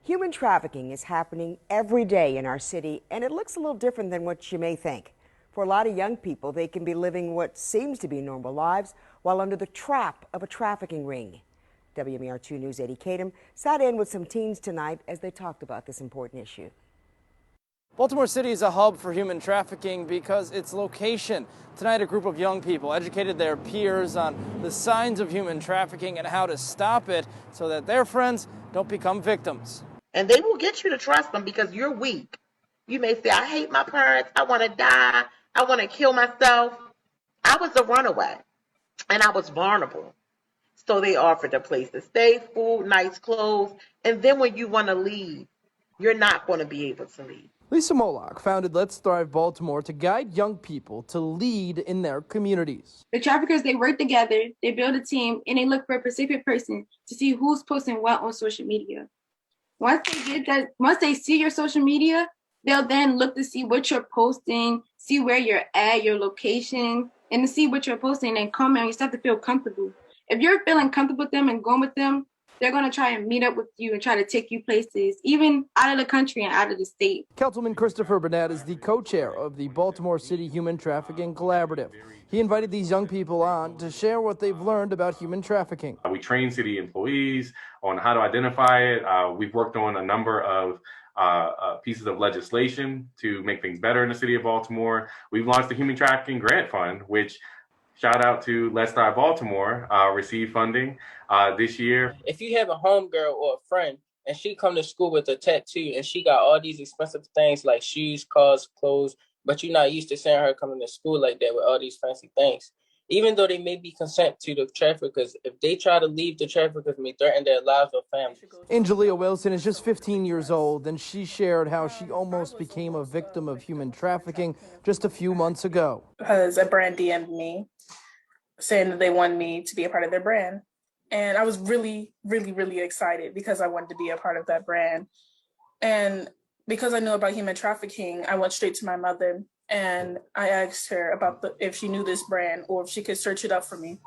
Human trafficking is happening every day in our city, and it looks a little different than what you may think. For a lot of young people, they can be living what seems to be normal lives while under the trap of a trafficking ring. WMAR2 News' Eddie Kadam sat in with some teens tonight as they talked about this important issue. Baltimore City is a hub for human trafficking because its location. Tonight, a group of young people educated their peers on the signs of human trafficking and how to stop it so that their friends don't become victims. And they will get you to trust them because you're weak. You may say, I hate my parents, I want to die, I want to kill myself. I was a runaway and I was vulnerable. So they offered a place to stay, food, nice clothes, and then when you want to leave, you're not going to be able to leave. Lisa Moloch founded Let's Thrive Baltimore to guide young people to lead in their communities. The traffickers, they work together, they build a team, and they look for a specific person to see who's posting what on social media. Once they see your social media, they'll then look to see what you're posting, see where you're at, your location, and to see what you're posting and comment. You start to feel comfortable. If you're feeling comfortable with them and going with them, they're going to try and meet up with you and try to take you places, even out of the country and out of the state. Councilman Christopher Burnett is the co-chair of the Baltimore City Human Trafficking Collaborative. He invited these young people on to share what they've learned about human trafficking. We train city employees on how to identify it. We've worked on a number of pieces of legislation to make things better in the city of Baltimore. We've launched the Human Trafficking Grant Fund, which, shout out to Let's Thrive Baltimore, received funding this year. If you have a homegirl or a friend and she come to school with a tattoo and she got all these expensive things like shoes, cars, clothes, but you're not used to seeing her coming to school like that with all these fancy things, even though they may be consent to the traffickers, if they try to leave the traffickers, may threaten their lives or families. Angelia Wilson is just 15 years old, and she shared how she almost became a victim of human trafficking just a few months ago. Because a brand DM'd me saying that they wanted me to be a part of their brand. And I was really, really, really excited because I wanted to be a part of that brand. And because I knew about human trafficking, I went straight to my mother and I asked her about if she knew this brand or if she could search it up for me.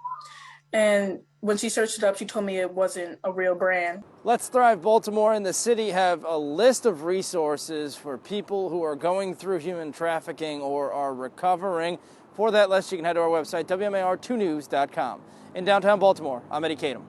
And when she searched it up, she told me it wasn't a real brand. Let's Thrive Baltimore and the city have a list of resources for people who are going through human trafficking or are recovering. For that list, you can head to our website, WMAR2news.com. In downtown Baltimore, I'm Eddie Kadam.